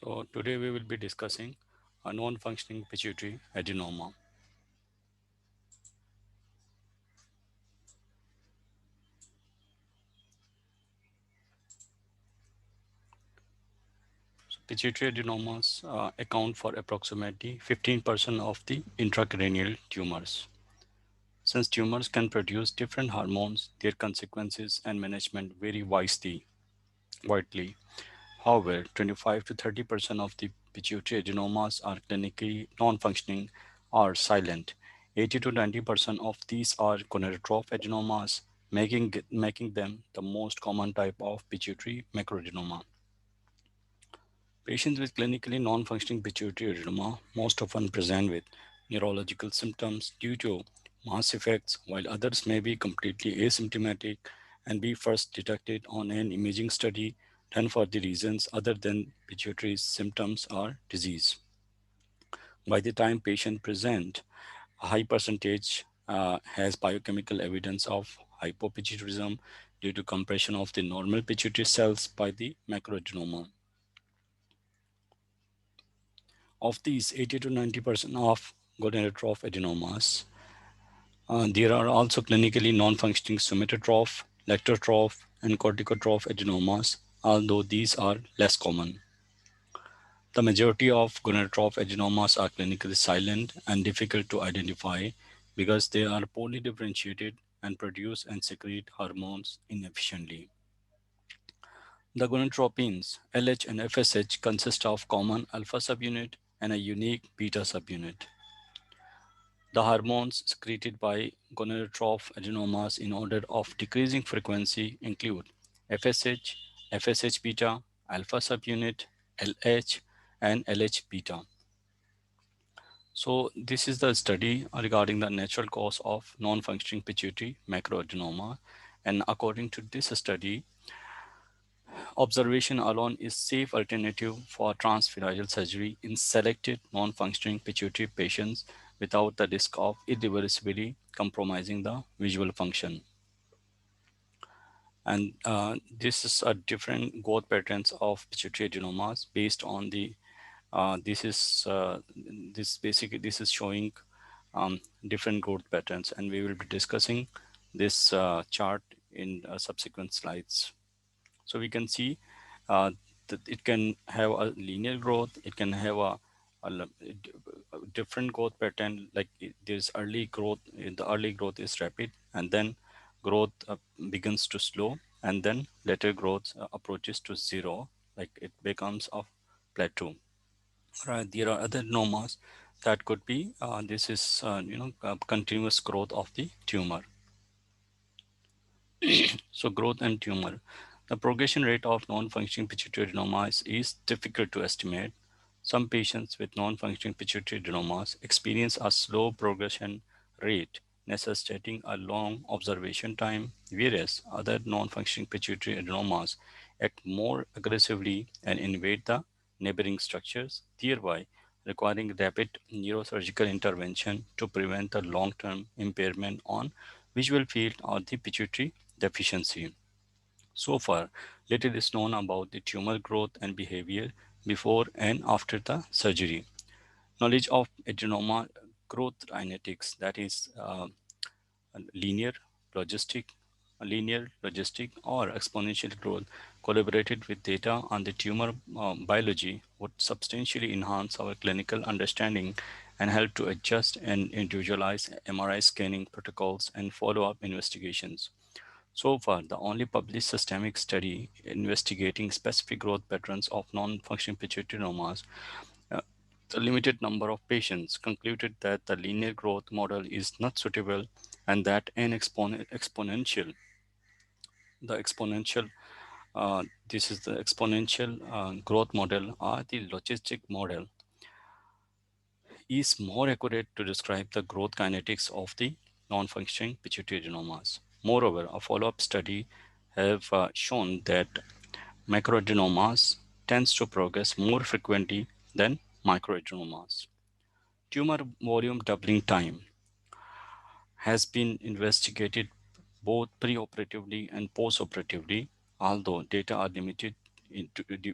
So today we will be discussing a non-functioning pituitary adenoma. So pituitary adenomas account for approximately 15% of the intracranial tumors. Since tumors can produce different hormones, their consequences and management vary widely. However, 25 to 30% of the pituitary adenomas are clinically non-functioning or silent. 80 to 90% of these are gonadotroph adenomas, making them the most common type of pituitary macroadenoma. Patients with clinically non-functioning pituitary adenoma most often present with neurological symptoms due to mass effects, while others may be completely asymptomatic and be first detected on an imaging study done for the reasons other than pituitary symptoms or disease. By the time patient present, a high percentage has biochemical evidence of hypopituitarism due to compression of the normal pituitary cells by the macroadenoma. Of these, 80 to 90% of gonadotroph adenomas, there are also clinically non-functioning somatotroph, lectotroph, and corticotroph adenomas, although these are less common. The majority of gonadotroph adenomas are clinically silent and difficult to identify because they are poorly differentiated and produce and secrete hormones inefficiently. The gonadotropins LH and FSH consist of common alpha subunit and a unique beta subunit. The hormones secreted by gonadotroph adenomas in order of decreasing frequency include FSH, FSH beta, alpha subunit, LH, and LH beta. So this is the study regarding the natural cause of non-functioning pituitary macroadenoma. And according to this study, observation alone is safe alternative for transphalangeal surgery in selected non-functioning pituitary patients without the risk of irreversibly compromising the visual function. And this is a different growth patterns of pituitary adenomas based on the this is this basically this is showing different growth patterns, and we will be discussing this chart in subsequent slides. So we can see uh, that it can have a linear growth, it can have a different growth pattern, like there's early growth, the early growth is rapid, and then growth begins to slow, and then later growth approaches to zero, like it becomes a plateau. Right, there are other nomas that could be this is continuous growth of the tumor. So growth and tumor. The progression rate of non-functioning pituitary adenomas is difficult to estimate. Some patients with non-functioning pituitary adenomas experience a slow progression rate, necessitating a long observation time, whereas other non-functioning pituitary adenomas act more aggressively and invade the neighboring structures, thereby requiring rapid neurosurgical intervention to prevent the long-term impairment on visual field or the pituitary deficiency. So far, little is known about the tumor growth and behavior before and after the surgery. Knowledge of adenoma growth kinetics, that is linear, logistic, linear, logistic, or exponential growth, collaborated with data on the tumor biology, would substantially enhance our clinical understanding and help to adjust and individualize MRI scanning protocols and follow-up investigations. So far, the only published systemic study investigating specific growth patterns of non-functioning pituitarynomas, uh, the limited number of patients concluded that the linear growth model is not suitable and that an the exponential, this is the exponential growth model or the logistic model is more accurate to describe the growth kinetics of the non-functioning pituitary adenomas. Moreover, a follow-up study have shown that macroadenomas tends to progress more frequently than microadenomas. Tumor volume doubling time has been investigated both preoperatively and postoperatively, although data are limited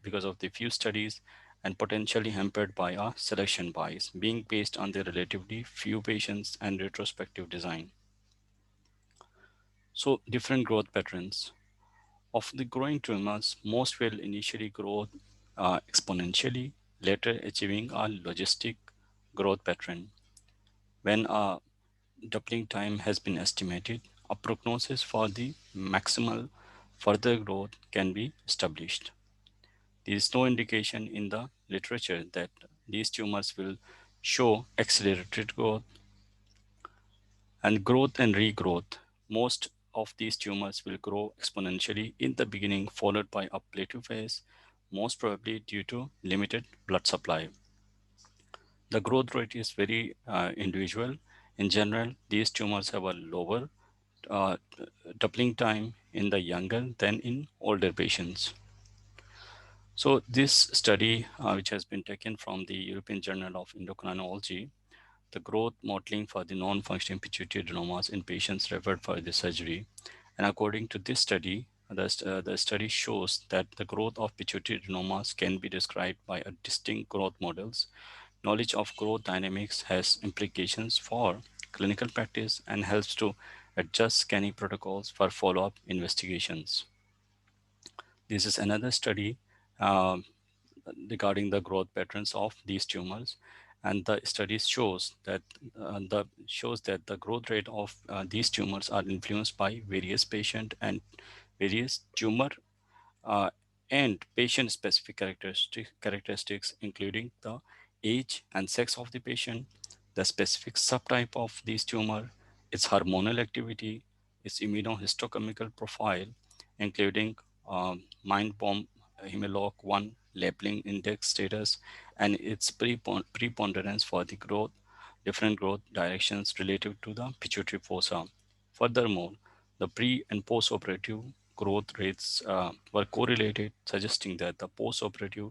because of the few studies. and potentially hampered by a selection bias, being based on the relatively few patients and retrospective design. So, different growth patterns. Of the growing tumors, most will initially grow exponentially, later achieving a logistic growth pattern. When a doubling time has been estimated, a prognosis for the maximal further growth can be established. There is no indication in the literature that these tumors will show accelerated growth and regrowth. Most of these tumors will grow exponentially in the beginning, followed by a plateau phase, most probably due to limited blood supply. The growth rate is very individual. In general, these tumors have a lower uh, doubling time in the younger than in older patients. So this study, which has been taken from the European Journal of Endocrinology, the growth modeling for the non-functioning pituitary adenomas in patients referred for the surgery. And according to this study, the study shows that the growth of pituitary adenomas can be described by a distinct growth models. Knowledge of growth dynamics has implications for clinical practice and helps to adjust scanning protocols for follow-up investigations. This is another study um, regarding the growth patterns of these tumors, and the study shows that the growth rate of these tumors are influenced by various patient and various tumor uh, and patient specific characteristics, including the age and sex of the patient, the specific subtype of these tumor, its hormonal activity, its immunohistochemical profile, including mind bomb Hemlock 1 labeling index status, and its preponderance for the growth, different growth directions relative to the pituitary fossa. Furthermore, the pre and post-operative growth rates were correlated, suggesting that the post-operative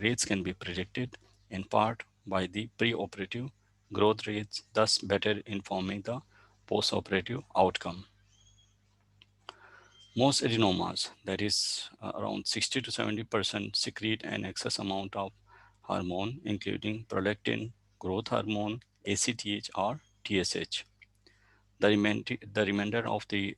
rates can be predicted in part by the pre-operative growth rates, thus better informing the post-operative outcome. Most adenomas, that is around 60 to 70%, secrete an excess amount of hormone, including prolactin, growth hormone, ACTH, or TSH. The remainder of the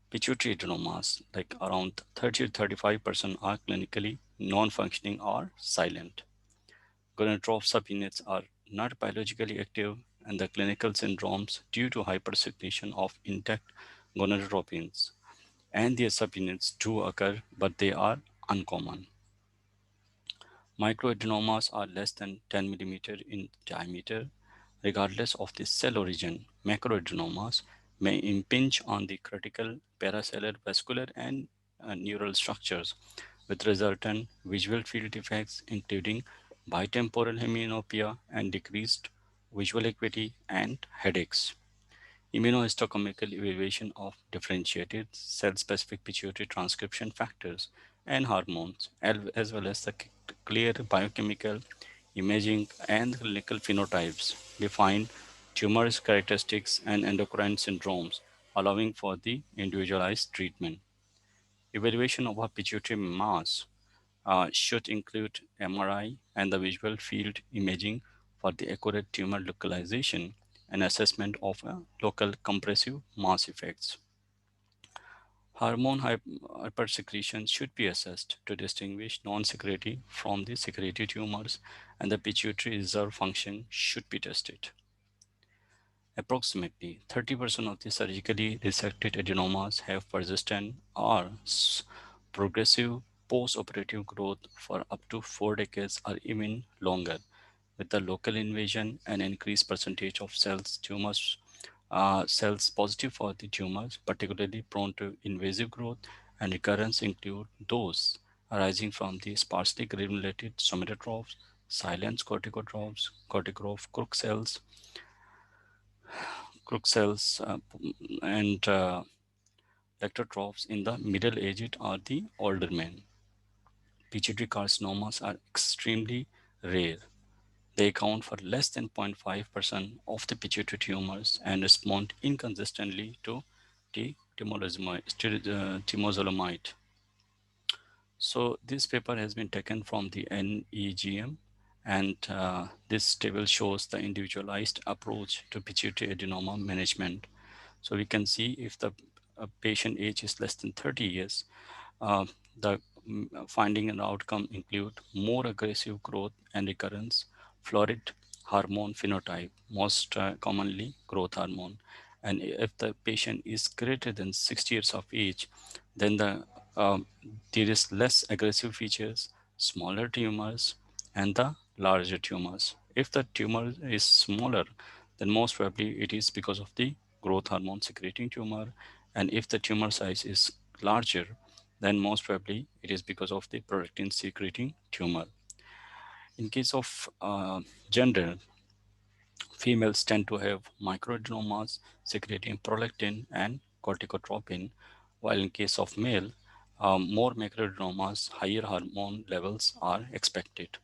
pituitary adenomas, like around 30 to 35%, are clinically non-functioning or silent. Gonadotroph subunits are not biologically active, and the clinical syndromes due to hypersecretion of intact gonadotropins and their subunits do occur, but they are uncommon. Microadenomas are less than 10 millimeter in diameter. Regardless of the cell origin, macroadenomas may impinge on the critical paracellular vascular and neural structures, with resultant visual field defects, including bitemporal hemianopia and decreased visual acuity and headaches. Immunohistochemical evaluation of differentiated cell-specific pituitary transcription factors and hormones, as well as the clear biochemical imaging and clinical phenotypes, define tumors characteristics and endocrine syndromes, allowing for the individualized treatment. Evaluation of a pituitary mass should include MRI and the visual field imaging for the accurate tumor localization and assessment of local compressive mass effects. Hormone hypersecretion should be assessed to distinguish non-secretory from the secretory tumors, and the pituitary reserve function should be tested. Approximately 30% of the surgically resected adenomas have persistent or progressive post-operative growth for up to 4 decades or even longer, with the local invasion and increased percentage of cells positive for the tumors, particularly prone to invasive growth and recurrence, include those arising from the sparsely granulated somatotrophs, silent corticotrophs, corticotroph crook cells, and lectotrophs in the middle-aged or the older men. Pituitary carcinomas are extremely rare. They account for less than 0.5% of the pituitary tumors and respond inconsistently to temozolomide. So this paper has been taken from the NEGM, and this table shows the individualized approach to pituitary adenoma management. So we can see if the patient age is less than 30 years, uh, the finding and outcome include more aggressive growth and recurrence, florid hormone phenotype, most commonly growth hormone. And if the patient is greater than 60 years of age, then um, there is less aggressive features, smaller tumors, and the larger tumors. If the tumor is smaller, then most probably it is because of the growth hormone secreting tumor. And if the tumor size is larger, then most probably it is because of the prolactin secreting tumor. In case of gender, females tend to have microadenomas secreting prolactin and corticotropin, while in case of male, more macroadenomas, higher hormone levels are expected.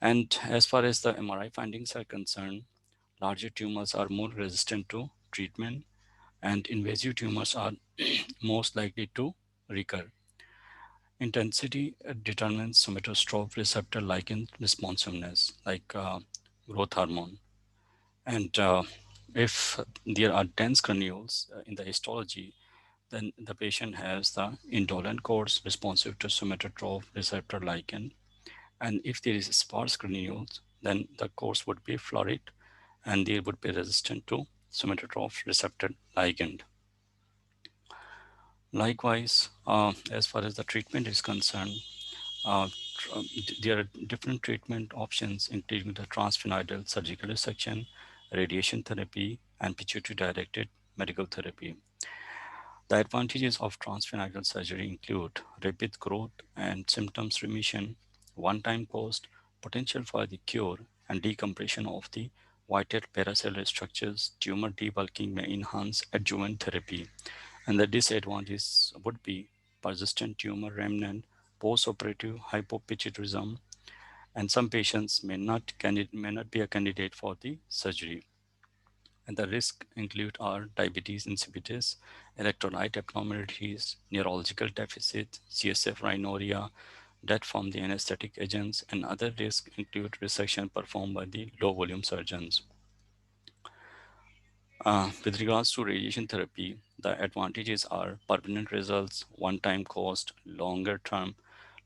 And as far as the MRI findings are concerned, larger tumors are more resistant to treatment, and invasive tumors are most likely to recur. Intensity determines somatostrop receptor ligand responsiveness, like growth hormone. And if there are dense granules in the histology, then the patient has the indolent course responsive to somatostrop receptor ligand. And if there is sparse granules, then the course would be florid and they would be resistant to somatostrop receptor ligand. Likewise, as far as the treatment is concerned, Uh, there are different treatment options, including the transphenyidal surgical resection, radiation therapy, and pituitary directed medical therapy. The advantages of transphenyidal surgery include rapid growth and symptoms remission, one time cost, potential for the cure, and decompression of the vital paracellular structures. Tumor debulking may enhance adjuvant therapy, and the disadvantages would be persistent tumor remnant, post-operative hypopituitarism, and some patients may not be a candidate for the surgery. And the risk include are diabetes insipidus, electrolyte abnormalities, neurological deficit, CSF rhinorrhea, death from the anesthetic agents, and other risks include resection performed by the low volume surgeons. With regards to radiation therapy, the advantages are permanent results, one-time cost,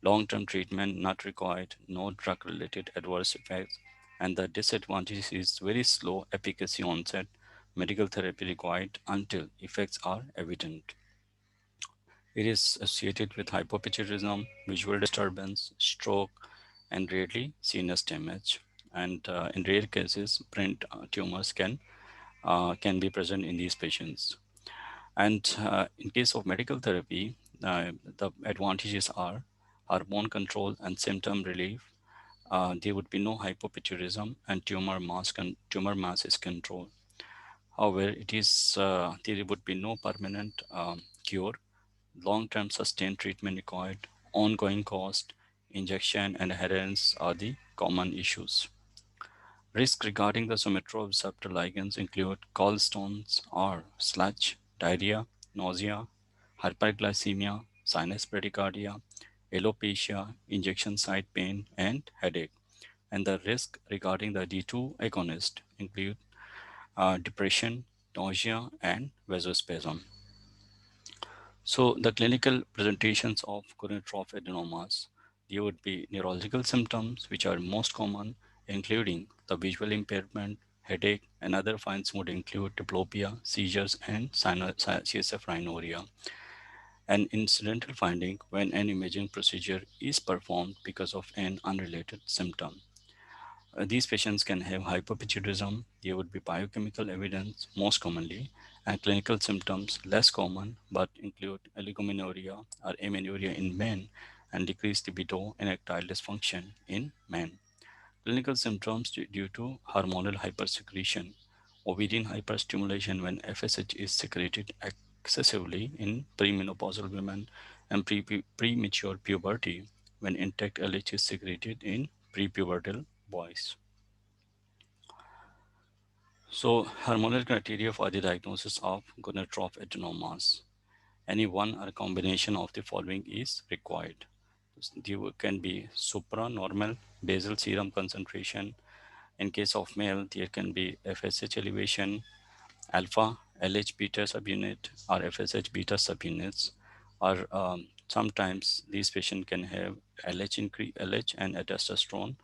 long-term treatment not required, no drug-related adverse effects, and the disadvantage is very slow efficacy onset, medical therapy required until effects are evident. It is associated with hypopituitarism, visual disturbance, stroke, and rarely CNS damage. And in rare cases, brain tumors can be present in these patients. And in case of medical therapy, the advantages are hormone control and symptom relief. There would be no hypopituitarism and tumor mass is controlled. However, there would be no permanent cure, long-term sustained treatment required, ongoing cost, injection and adherence are the common issues. Risks regarding the somatororeceptor ligands include gallstones or sludge, diarrhea, nausea, hyperglycemia, sinus bradycardia, alopecia, injection site pain, and headache. And the risk regarding the D2 agonist include depression, nausea, and vasospasm. So the clinical presentations of coronary adenomas, there would be neurological symptoms which are most common, including the visual impairment, headache, and other signs would include diplopia, seizures, and CSF rhinorrhea. An incidental finding when an imaging procedure is performed because of an unrelated symptom. These patients can have hypopituitarism. There would be biochemical evidence most commonly, and clinical symptoms less common but include oligomenorrhea or amenorrhea in men and decreased libido and erectile dysfunction in men. Clinical symptoms due to hormonal hypersecretion, ovarian hyperstimulation when FSH is secreted excessively in premenopausal women, and premature puberty when intact LH is secreted in prepubertal boys. So, hormonal criteria for the diagnosis of gonadotroph adenomas. Any one or combination of the following is required. There can be supranormal basal serum concentration. In case of male, there can be FSH elevation, alpha LH beta subunit or FSH beta subunits, or sometimes these patients can have LH and a testosterone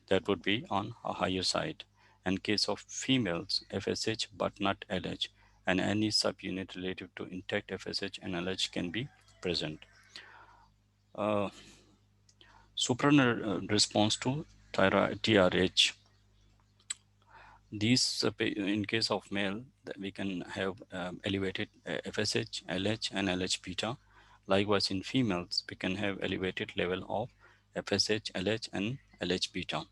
that would be on a higher side. In case of females, FSH but not LH, and any subunit related to intact FSH and LH can be present. Uh, Supranal response to thyroid TRH. These, in case of male, we can have elevated FSH, LH, and LH beta. Likewise, in females, we can have elevated level of FSH, LH, and LH beta.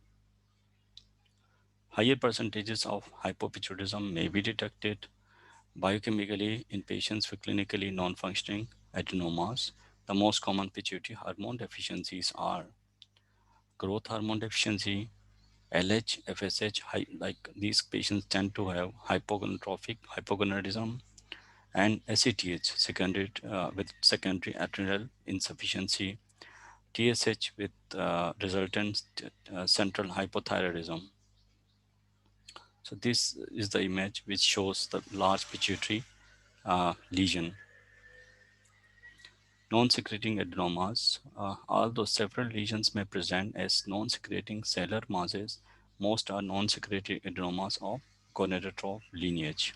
Higher percentages of hypopituitarism may be detected biochemically in patients with clinically non-functioning adenomas. The most common pituitary hormone deficiencies are growth hormone deficiency, LH, FSH, like these patients tend to have hypogonadotrophic hypogonadism, and ACTH secondary with secondary adrenal insufficiency, TSH with resultant central hypothyroidism. So this is the image which shows the large pituitary lesion. Non-secreting adenomas. Although several lesions may present as non-secreting cellular masses, most are non-secreting adenomas of gonadotroph lineage.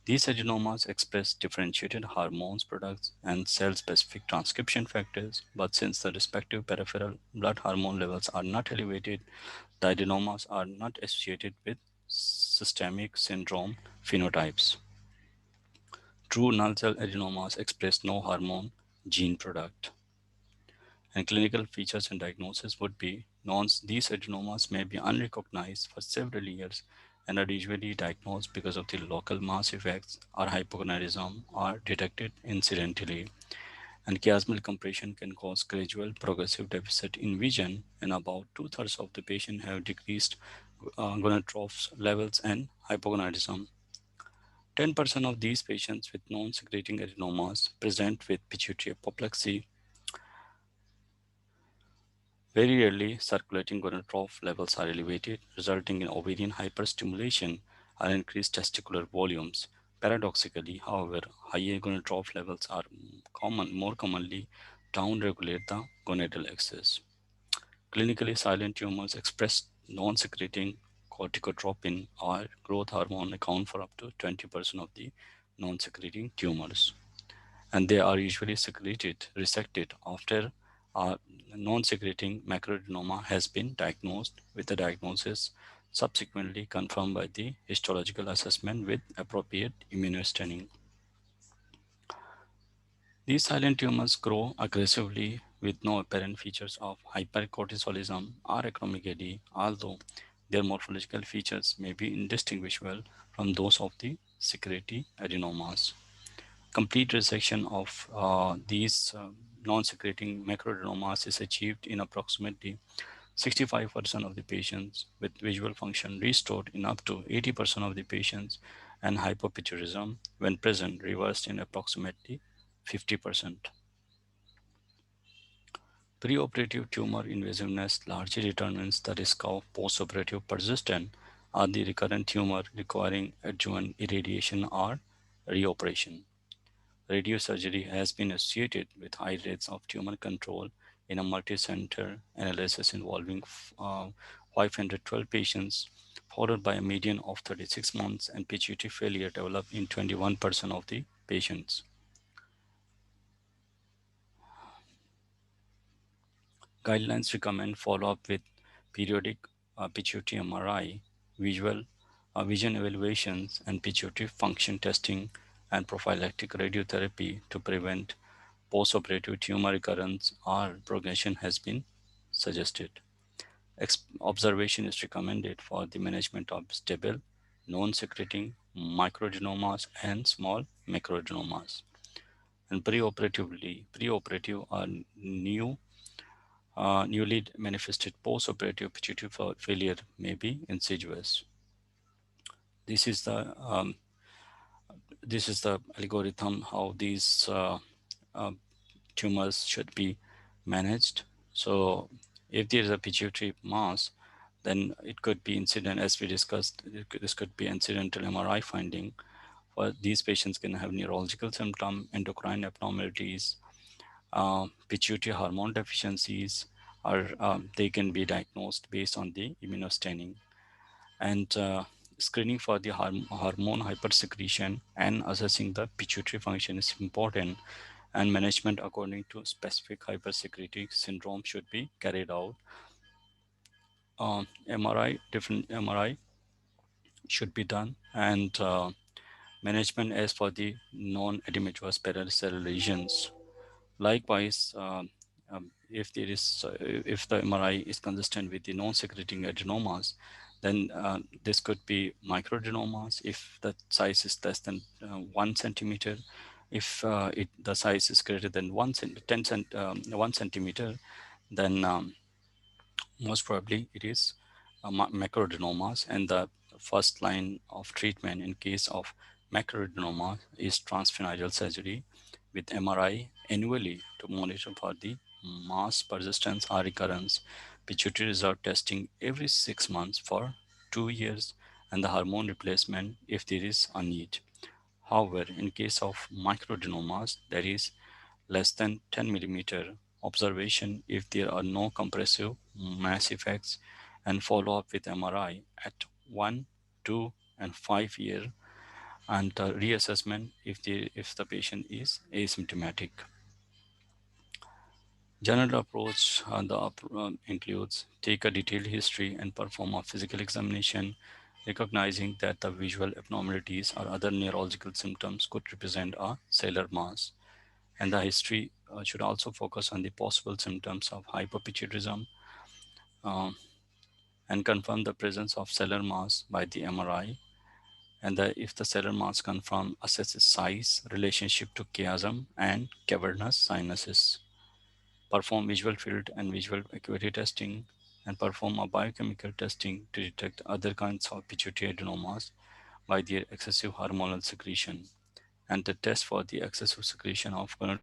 These adenomas express differentiated hormones products and cell-specific transcription factors, but since the respective peripheral blood hormone levels are not elevated, the adenomas are not associated with systemic syndrome phenotypes. True null cell adenomas express no hormone gene product. And clinical features and diagnosis would be these adenomas may be unrecognized for several years and are usually diagnosed because of the local mass effects or hypogonadism are detected incidentally. And chiasmal compression can cause gradual progressive deficit in vision, and about two-thirds of the patient have decreased gonadotroph levels and hypogonadism. 10% of these patients with non-secreting adenomas present with pituitary apoplexy. Very rarely, circulating gonadotroph levels are elevated, resulting in ovarian hyperstimulation or increased testicular volumes. Paradoxically, however, higher gonadotroph levels are more commonly downregulate the gonadal axis. Clinically silent tumors express non-secreting corticotropin or growth hormone account for up to 20% of the non-secreting tumors, and they are usually resected after a non-secreting macroadenoma has been diagnosed, with the diagnosis subsequently confirmed by the histological assessment with appropriate immunostaining. These silent tumors grow aggressively with no apparent features of hypercortisolism or acromegaly, although their morphological features may be indistinguishable from those of the secretory adenomas. Complete resection of these non-secreting macroadenomas is achieved in approximately 65% of the patients, with visual function restored in up to 80% of the patients, and hypopituitarism, when present, reversed in approximately 50%. Preoperative tumor invasiveness largely determines the risk of postoperative persistent or the recurrent tumor requiring adjuvant irradiation or reoperation. Radiosurgery has been associated with high rates of tumor control in a multi-center analysis involving 512 patients, followed by a median of 36 months, and pituitary failure developed in 21% of the patients. Guidelines recommend follow-up with periodic pituitary MRI, vision evaluations, and pituitary function testing, and prophylactic radiotherapy to prevent postoperative tumor recurrence or progression has been suggested. Observation is recommended for the management of stable, non-secreting microadenomas and small macroadenomas. And preoperative or newly manifested postoperative pituitary failure may be insidious. This is the this is the algorithm how these uh, tumors should be managed. So if there is a pituitary mass, then it could be incident, as we discussed, this could be incidental MRI finding. For these patients can have neurological symptom, endocrine abnormalities, pituitary hormone deficiencies, or they can be diagnosed based on the immunostaining. And screening for the hormone hypersecretion and assessing the pituitary function is important, and management according to specific hypersecretory syndrome should be carried out. MRI, different MRI should be done, and management as for the non-edematous paracell lesions. Likewise, if there is if the MRI is consistent with the non-secreting adenomas, then this could be microadenomas if the size is less than 1 centimeter. If the size is greater than 1 centimeter, then most probably it is macroadenomas, and the first line of treatment in case of macroadenoma is transphalangeal surgery with MRI annually to monitor for the mass persistence or recurrence, pituitary reserve testing every 6 months for 2 years, and the hormone replacement if there is a need. However, in case of microadenomas, there is less than 10 millimeter observation if there are no compressive mass effects, and follow up with MRI at 1, 2, and 5 year, and reassessment if the patient is asymptomatic. General approach includes take a detailed history and perform a physical examination, recognizing that the visual abnormalities or other neurological symptoms could represent a cellular mass. And the history should also focus on the possible symptoms of hypopituitarism, uh, and confirm the presence of cellular mass by the MRI. And if the cellular mass confirmed, assess its size, relationship to chiasm and cavernous sinuses. Perform visual field and visual acuity testing, and perform a biochemical testing to detect other kinds of pituitary adenomas by their excessive hormonal secretion, and the test for the excessive secretion of